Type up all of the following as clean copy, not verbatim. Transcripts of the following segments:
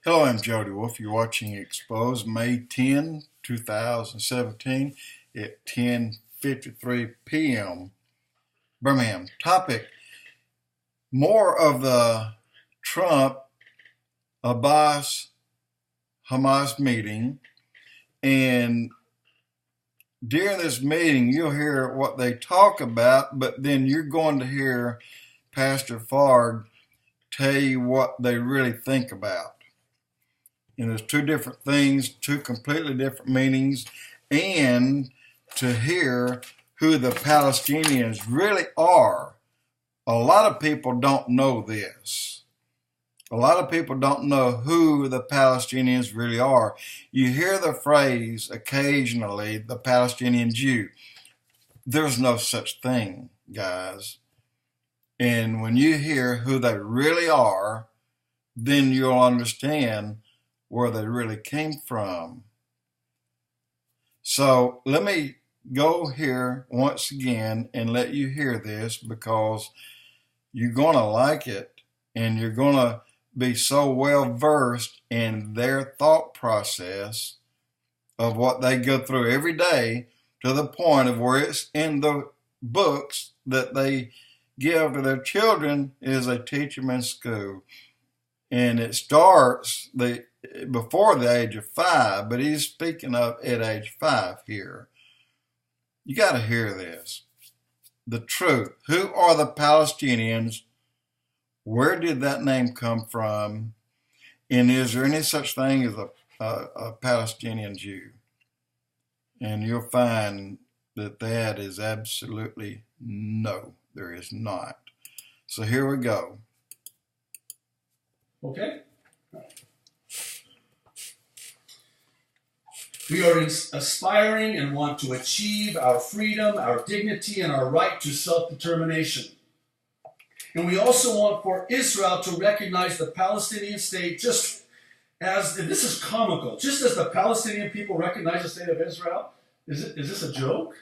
Hello, I'm Jody Wolf. You're watching Expoz, May 10, 2017 at 10:53 p.m. Birmingham. Topic: more of the Trump Abbas Hamas meeting. And during this meeting, you'll hear what they talk about, but then you're going to hear Pastor Farg tell you what they really think about. And there's two different things, two completely different meanings, and to hear who the Palestinians really are. A lot of people don't know this. A lot of people don't know who the Palestinians really are. You hear the phrase occasionally, the Palestinian Jew. There's no such thing, guys. And when you hear who they really are, then you'll understand where they really came from. So let me go here once again and let you hear this, because you're going to like it and you're going to be so well versed in their thought process of what they go through every day, to the point of where it's in the books that they give to their children as they teach them in school. And it starts before the age of 5, but he's speaking of at age 5 here. You got to hear this. The truth. Who are the Palestinians? Where did that name come from? And is there any such thing as a Palestinian Jew? And you'll find that that is absolutely no, there is not. So here we go. Okay. We are aspiring and want to achieve our freedom, our dignity, and our right to self-determination. And we also want for Israel to recognize the Palestinian state just as, and this is comical, just as the Palestinian people recognize the state of Israel. Is this a joke?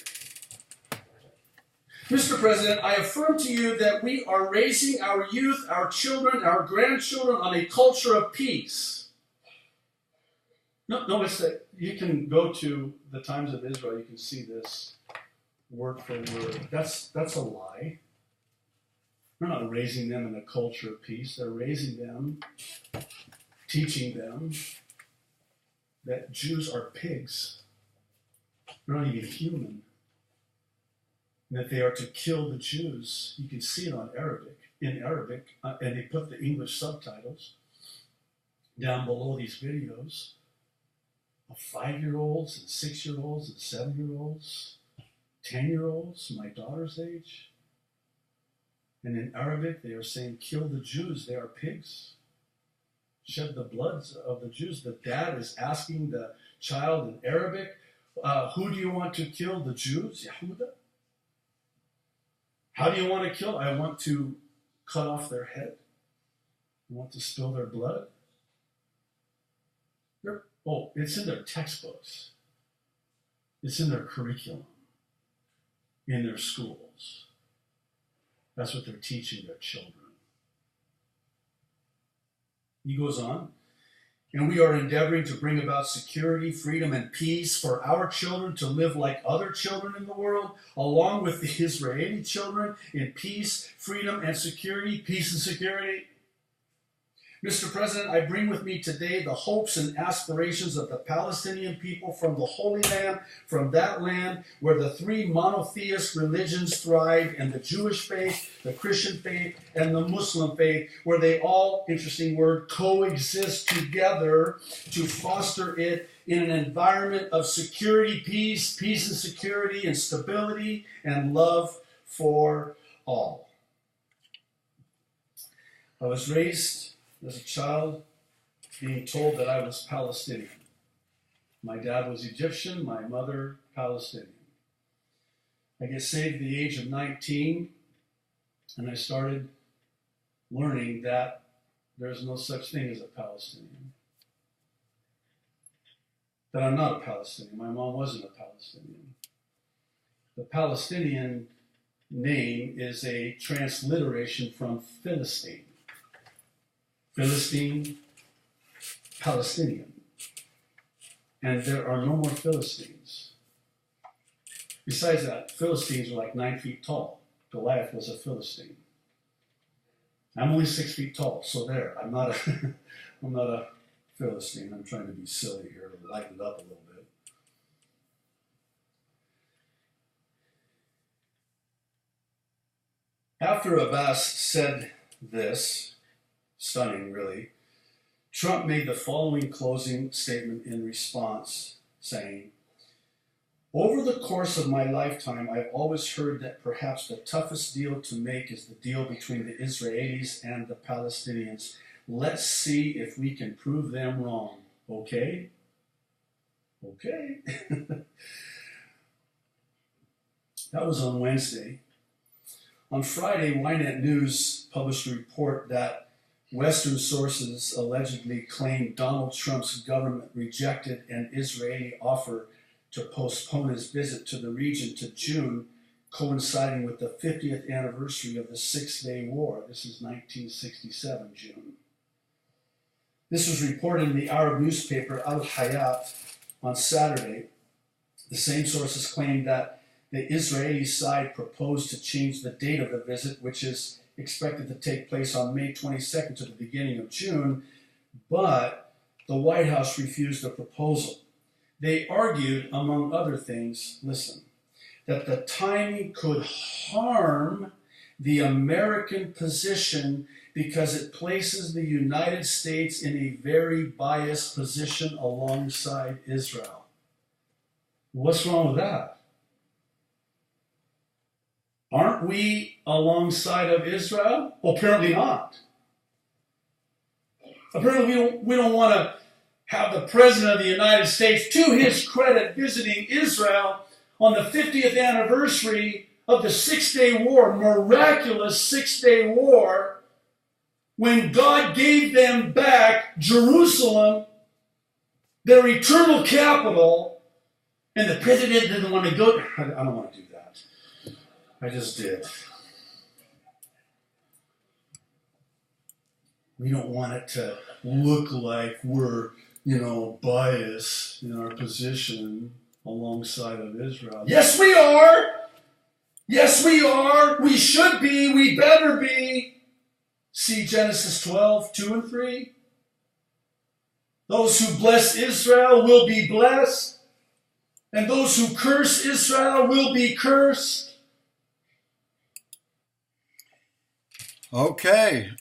Mr. President, I affirm to you that we are raising our youth, our children, our grandchildren on a culture of peace. No mistake. You can go to the Times of Israel. You can see this word for word. That's a lie. We're not raising them in a culture of peace. They're raising them, teaching them that Jews are pigs. They're not even human. And that they are to kill the Jews. You can see it in Arabic, and they put the English subtitles down below these videos of 5-year-olds and 6-year-olds and 7-year-olds, 10-year-olds, my daughter's age. And in Arabic, they are saying, kill the Jews, they are pigs. Shed the blood of the Jews. The dad is asking the child in Arabic, who do you want to kill? The Jews? Yahuda? How do you want to kill? I want to cut off their head. I want to spill their blood. It's in their textbooks. It's in their curriculum. In their schools. That's what they're teaching their children. He goes on, and we are endeavoring to bring about security, freedom, and peace for our children to live like other children in the world, along with the Israeli children in peace, freedom, and security. Peace and security. Mr. President, I bring with me today the hopes and aspirations of the Palestinian people from the Holy Land, from that land where the 3 monotheist religions thrive, and the Jewish faith, the Christian faith, and the Muslim faith, where they all, interesting word, coexist together to foster it in an environment of security, peace and security, and stability, and love for all. I was raised as a child being told that I was Palestinian. My dad was Egyptian, my mother Palestinian. I get saved at the age of 19, and I started learning that there's no such thing as a Palestinian. That I'm not a Palestinian. My mom wasn't a Palestinian. The Palestinian name is a transliteration from Philistine. Philistine, Palestinian. And there are no more Philistines. Besides that, Philistines are like 9 feet tall. Goliath was a Philistine. I'm only 6 feet tall, so there. I'm not a Philistine. I'm trying to be silly here to lighten it up a little bit. After Abbas said this, stunning really, Trump made the following closing statement in response, saying, "Over the course of my lifetime, I've always heard that perhaps the toughest deal to make is the deal between the Israelis and the Palestinians. Let's see if we can prove them wrong. Okay? Okay." That was on Wednesday. On Friday, Ynet News published a report that Western sources allegedly claimed Donald Trump's government rejected an Israeli offer to postpone his visit to the region to June, coinciding with the 50th anniversary of the Six-Day War. This is 1967, June. This was reported in the Arab newspaper Al Hayat on Saturday. The same sources claimed that the Israeli side proposed to change the date of the visit, which is expected to take place on May 22nd to the beginning of June, but the White House refused the proposal. They argued, among other things, listen, that the timing could harm the American position because it places the United States in a very biased position alongside Israel. What's wrong with that? Aren't we alongside of Israel? Well, apparently not. Apparently we don't want to have the President of the United States, to his credit, visiting Israel on the 50th anniversary of the Six-Day War, miraculous Six-Day War, when God gave them back Jerusalem, their eternal capital, and the President didn't want to go. I don't want to do that. I just did. We don't want it to look like we're, biased in our position alongside of Israel. Yes, we are. Yes, we are. We should be. We better be. See Genesis 12, 2 and 3. Those who bless Israel will be blessed, and those who curse Israel will be cursed. Okay,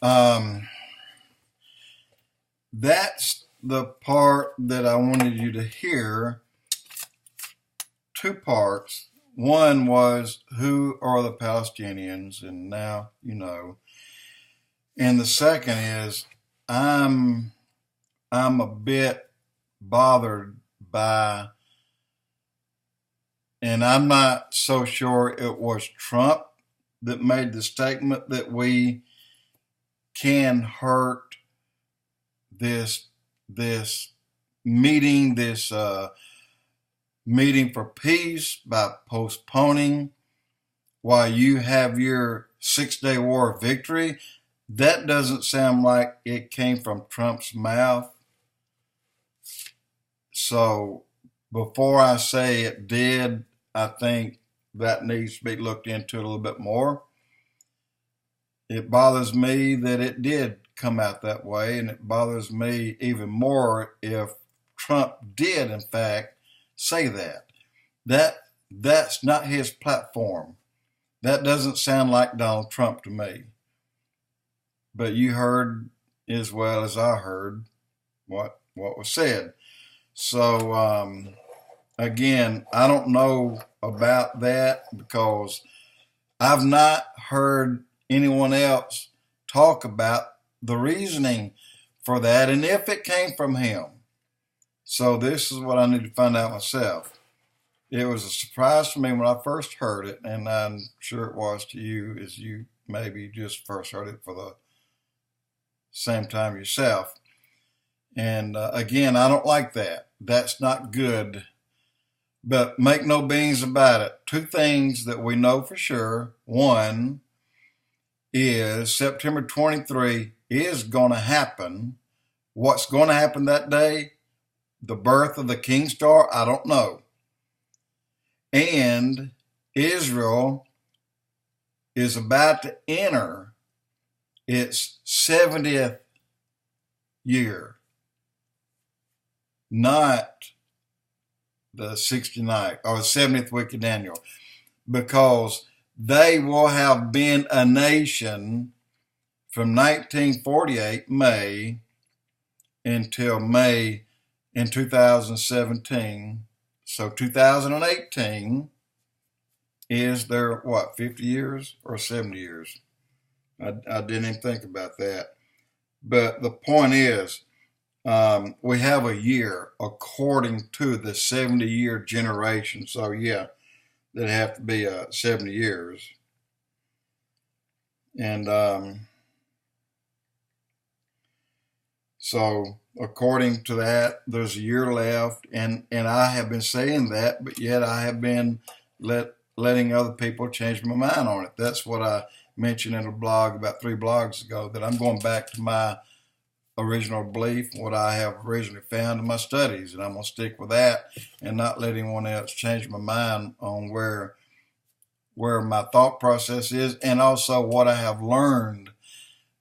that's the part that I wanted you to hear. Two parts. One was, who are the Palestinians? And now you know. And the second is, I'm a bit bothered by, and I'm not so sure it was Trump that made the statement that we can hurt this meeting for peace by postponing while you have your Six-Day War victory. That doesn't sound like it came from Trump's mouth. So before I say it did, I think that needs to be looked into a little bit more. It bothers me that it did come out that way, and it bothers me even more if Trump did, in fact, say that. That's not his platform. That doesn't sound like Donald Trump to me. But you heard as well as I heard what was said. So, again, I don't know about that because I've not heard anyone else talk about the reasoning for that and if it came from him. So this is what I need to find out myself. It was a surprise to me when I first heard it, and I'm sure it was to you as you maybe just first heard it for the same time yourself. And again, I don't like that. That's not good. But make no beans about it. Two things that we know for sure. One is September 23 is going to happen. What's going to happen that day? The birth of the King Star? I don't know. And Israel is about to enter its 70th year, not the 69th or the 70th week of Daniel, because they will have been a nation from 1948 May until May in 2017. So 2018 is their, 50 years or 70 years? I didn't even think about that. But the point is, we have a year according to the 70-year generation. So yeah, that'd have to be 70 years. And so according to that, there's a year left. And I have been saying that, but yet I have been letting other people change my mind on it. That's what I mentioned in a blog about 3 blogs ago, that I'm going back to my original belief, what I have originally found in my studies, and I'm going to stick with that and not let anyone else change my mind on where my thought process is, and also what I have learned.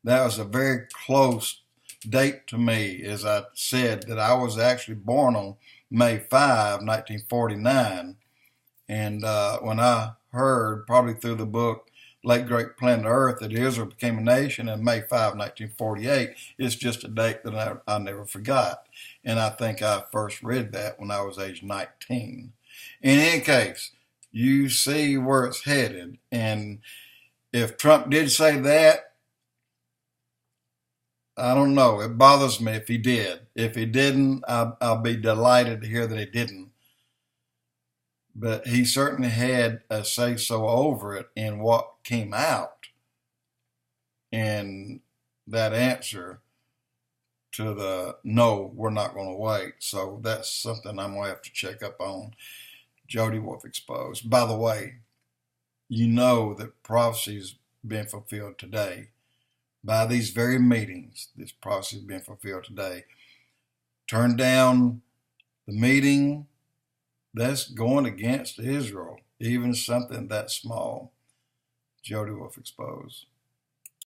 That was a very close date to me, as I said, that I was actually born on May 5, 1949, and when I heard, probably through the book Late Great Planet Earth, that Israel became a nation in May 5, 1948. It's just a date that I never forgot. And I think I first read that when I was age 19. In any case, you see where it's headed. And if Trump did say that, I don't know. It bothers me if he did. If he didn't, I'll be delighted to hear that he didn't. But he certainly had a say-so over it in what came out in that answer to the no, we're not going to wait. So that's something I'm going to have to check up on. Jody Wolf Expoz. By the way, you know that prophecy's been fulfilled today. By these very meetings, this prophecy has been fulfilled today. Turn down the meeting. That's going against Israel, even something that small. Jody Wolf Expoz.